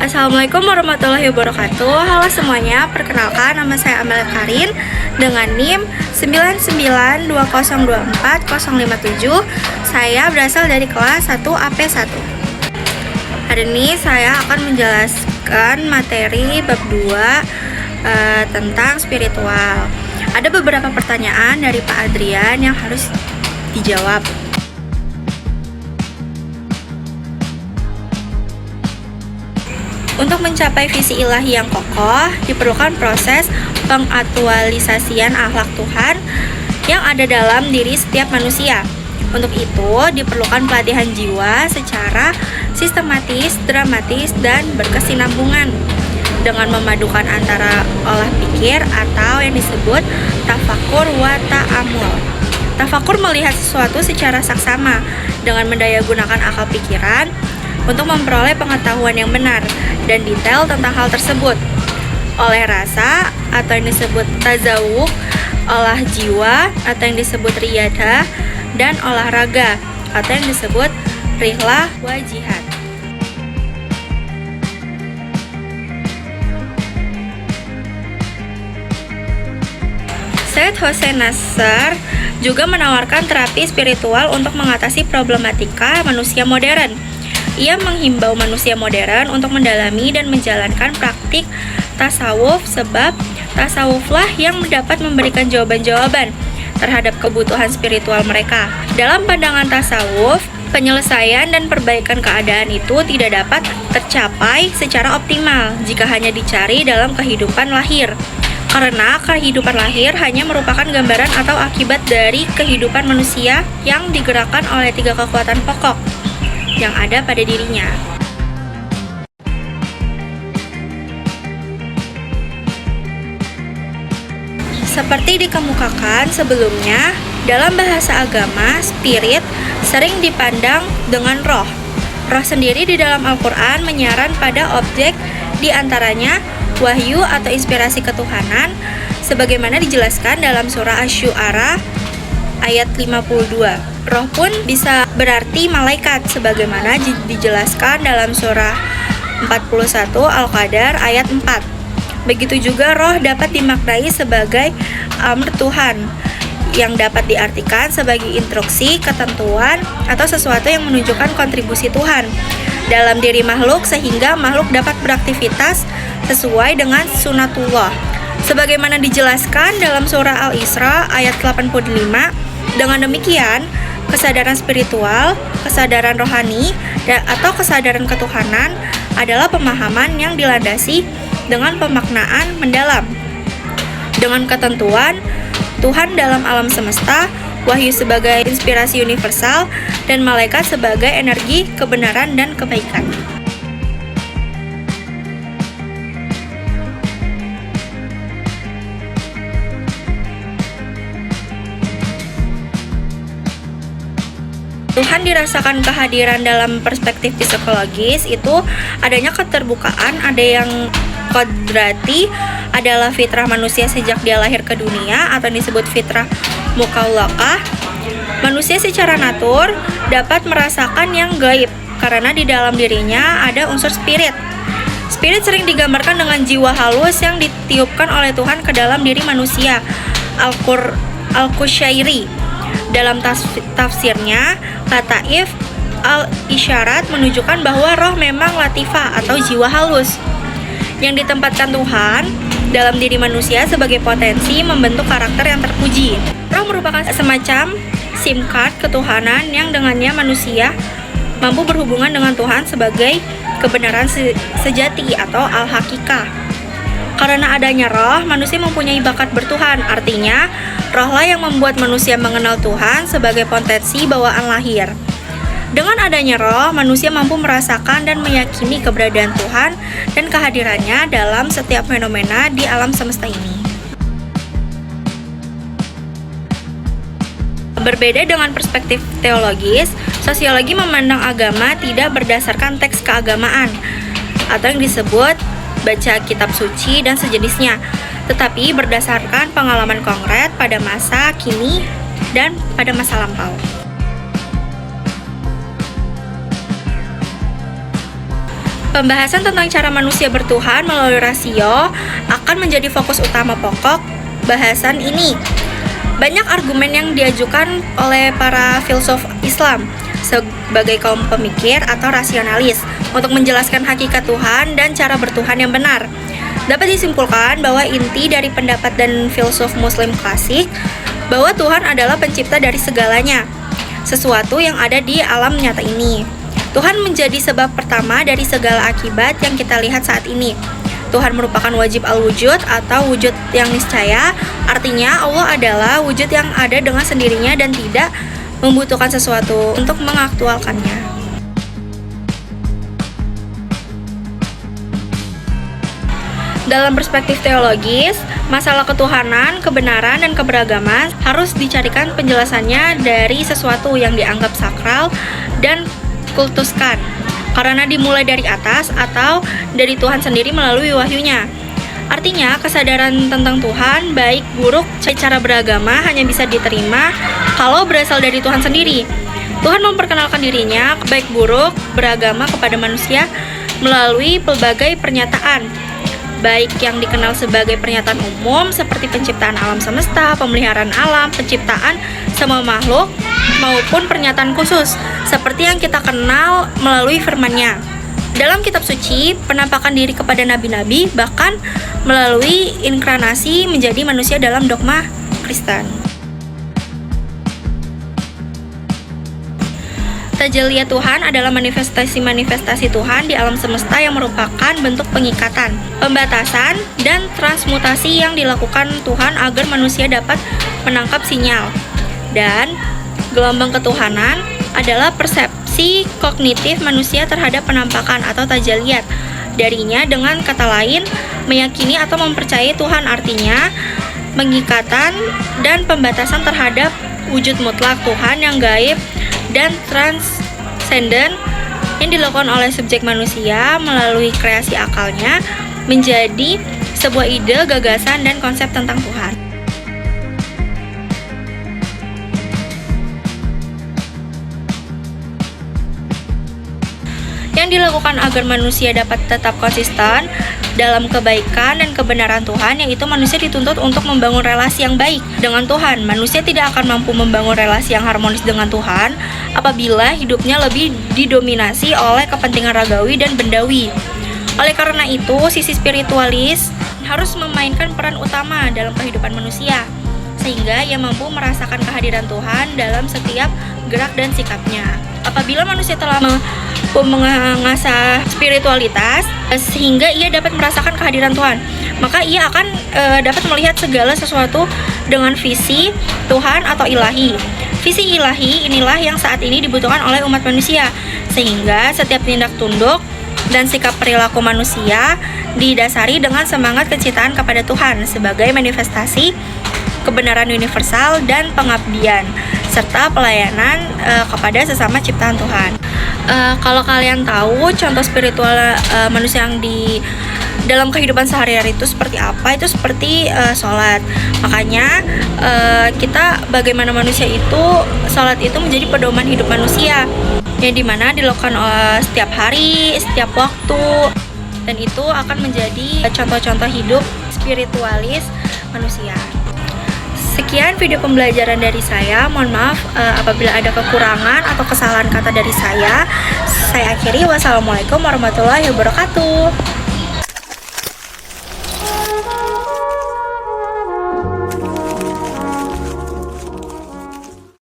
Assalamualaikum warahmatullahi wabarakatuh. Halo semuanya, perkenalkan nama saya Amelia Karin dengan NIM 992024057. Saya berasal dari kelas 1 AP1. Hari ini saya akan menjelaskan materi bab 2 tentang spiritual. Ada beberapa pertanyaan dari Pak Adrian yang harus dijawab. Untuk mencapai visi ilahi yang kokoh, diperlukan proses pengaktualisasian akhlak Tuhan yang ada dalam diri setiap manusia. Untuk itu, diperlukan pelatihan jiwa secara sistematis, dramatis, dan berkesinambungan dengan memadukan antara olah pikir atau yang disebut tafakur wa ta'amul. Tafakur melihat sesuatu secara saksama dengan mendayagunakan akal pikiran untuk memperoleh pengetahuan yang benar dan detail tentang hal tersebut. Oleh rasa atau yang disebut tazawuk, olah jiwa atau yang disebut riyadah, dan olahraga atau yang disebut rihlah wa jihad. Syed Hossein Nasr juga menawarkan terapi spiritual untuk mengatasi problematika manusia modern. Ia menghimbau manusia modern untuk mendalami dan menjalankan praktik tasawuf sebab tasawuflah yang dapat memberikan jawaban-jawaban terhadap kebutuhan spiritual mereka. Dalam pandangan tasawuf, penyelesaian dan perbaikan keadaan itu tidak dapat tercapai secara optimal jika hanya dicari dalam kehidupan lahir. Karena kehidupan lahir hanya merupakan gambaran atau akibat dari kehidupan manusia yang digerakkan oleh 3 kekuatan pokok yang ada pada dirinya. Seperti dikemukakan sebelumnya, dalam bahasa agama, spirit sering dipandang dengan roh. Roh sendiri di dalam Al-Quran menyaran pada objek diantaranya wahyu atau inspirasi ketuhanan, sebagaimana dijelaskan dalam surah Asy-Syu'ara ayat 52. Roh pun bisa berarti malaikat, sebagaimana dijelaskan dalam surah 41 Al-Qadar ayat 4. Begitu juga roh dapat dimaknai sebagai amr Tuhan, yang dapat diartikan sebagai instruksi, ketentuan, atau sesuatu yang menunjukkan kontribusi Tuhan dalam diri makhluk sehingga makhluk dapat beraktivitas sesuai dengan sunatullah. Sebagaimana dijelaskan dalam surah Al-Isra ayat 85, dengan demikian, kesadaran spiritual, kesadaran rohani, atau kesadaran ketuhanan adalah pemahaman yang dilandasi dengan pemaknaan mendalam, dengan ketentuan Tuhan dalam alam semesta, wahyu sebagai inspirasi universal, dan malaikat sebagai energi kebenaran dan kebaikan. Tuhan dirasakan kehadiran dalam perspektif psikologis itu adanya keterbukaan, ada yang kodrati adalah fitrah manusia sejak dia lahir ke dunia atau disebut fitrah mukallaqah. Manusia secara natur dapat merasakan yang gaib karena di dalam dirinya ada unsur spirit. Spirit sering digambarkan dengan jiwa halus yang ditiupkan oleh Tuhan ke dalam diri manusia. Al-Qushairi dalam tafsirnya, Lataif al-Isyarat menunjukkan bahwa roh memang latifah atau jiwa halus yang ditempatkan Tuhan dalam diri manusia sebagai potensi membentuk karakter yang terpuji. Roh merupakan semacam SIM card ketuhanan yang dengannya manusia mampu berhubungan dengan Tuhan sebagai kebenaran sejati atau al-hakikah. Karena adanya roh, manusia mempunyai bakat bertuhan. Artinya, rohlah yang membuat manusia mengenal Tuhan sebagai potensi bawaan lahir. Dengan adanya roh, manusia mampu merasakan dan meyakini keberadaan Tuhan dan kehadirannya dalam setiap fenomena di alam semesta ini. Berbeda dengan perspektif teologis, sosiologi memandang agama tidak berdasarkan teks keagamaan atau yang disebut baca kitab suci dan sejenisnya, tetapi berdasarkan pengalaman konkret pada masa kini dan pada masa lampau. Pembahasan tentang cara manusia bertuhan melalui rasio akan menjadi fokus utama pokok bahasan ini. Banyak argumen yang diajukan oleh para filsuf Islam sebagai kaum pemikir atau rasionalis untuk menjelaskan hakikat Tuhan dan cara bertuhan yang benar. Dapat disimpulkan bahwa inti dari pendapat dan filsuf Muslim klasik bahwa Tuhan adalah pencipta dari segalanya, sesuatu yang ada di alam nyata ini. Tuhan menjadi sebab pertama dari segala akibat yang kita lihat saat ini. Tuhan merupakan wajib al-wujud atau wujud yang niscaya, artinya Allah adalah wujud yang ada dengan sendirinya dan tidak membutuhkan sesuatu untuk mengaktualkannya. Dalam perspektif teologis, masalah ketuhanan, kebenaran, dan keberagaman harus dicarikan penjelasannya dari sesuatu yang dianggap sakral dan kultuskan, karena dimulai dari atas atau dari Tuhan sendiri melalui wahyunya. Artinya, kesadaran tentang Tuhan, baik buruk secara beragama hanya bisa diterima kalau berasal dari Tuhan sendiri. Tuhan memperkenalkan dirinya, baik buruk beragama kepada manusia melalui pelbagai pernyataan, baik yang dikenal sebagai pernyataan umum seperti penciptaan alam semesta, pemeliharaan alam, penciptaan semua makhluk, maupun pernyataan khusus seperti yang kita kenal melalui firman-Nya. Dalam kitab suci, penampakan diri kepada nabi-nabi bahkan melalui inkarnasi menjadi manusia dalam dogma Kristen. Tajaliyat Tuhan adalah manifestasi-manifestasi Tuhan di alam semesta yang merupakan bentuk pengikatan, pembatasan, dan transmutasi yang dilakukan Tuhan agar manusia dapat menangkap sinyal. Dan gelombang ketuhanan adalah persepsi kognitif manusia terhadap penampakan atau tajaliyat darinya, dengan kata lain, meyakini atau mempercayai Tuhan, artinya pengikatan dan pembatasan terhadap wujud mutlak Tuhan yang gaib dan transenden yang dilakukan oleh subjek manusia melalui kreasi akalnya menjadi sebuah ide, gagasan, dan konsep tentang Tuhan. Yang dilakukan agar manusia dapat tetap konsisten dalam kebaikan dan kebenaran Tuhan, yaitu manusia dituntut untuk membangun relasi yang baik dengan Tuhan. Manusia tidak akan mampu membangun relasi yang harmonis dengan Tuhan apabila hidupnya lebih didominasi oleh kepentingan ragawi dan bendawi. Oleh karena itu, sisi spiritualis harus memainkan peran utama dalam kehidupan manusia, sehingga ia mampu merasakan kehadiran Tuhan dalam setiap gerak dan sikapnya. Apabila manusia telah mengasah spiritualitas sehingga ia dapat merasakan kehadiran Tuhan, maka ia akan dapat melihat segala sesuatu dengan visi Tuhan atau ilahi. Visi ilahi inilah yang saat ini dibutuhkan oleh umat manusia, sehingga setiap tindak tunduk dan sikap perilaku manusia didasari dengan semangat kecintaan kepada Tuhan sebagai manifestasi kebenaran universal dan pengabdian serta pelayanan kepada sesama ciptaan Tuhan. Kalau kalian tahu contoh spiritual manusia yang di dalam kehidupan sehari-hari itu seperti apa, itu seperti sholat. Makanya kita bagaimana manusia itu, sholat itu menjadi pedoman hidup manusia yang dimana dilakukan setiap hari, setiap waktu, dan itu akan menjadi contoh-contoh hidup spiritualis manusia. Sekian video pembelajaran dari saya. Mohon maaf apabila ada kekurangan atau kesalahan kata dari saya. Saya akhiri. Wassalamualaikum warahmatullahi wabarakatuh.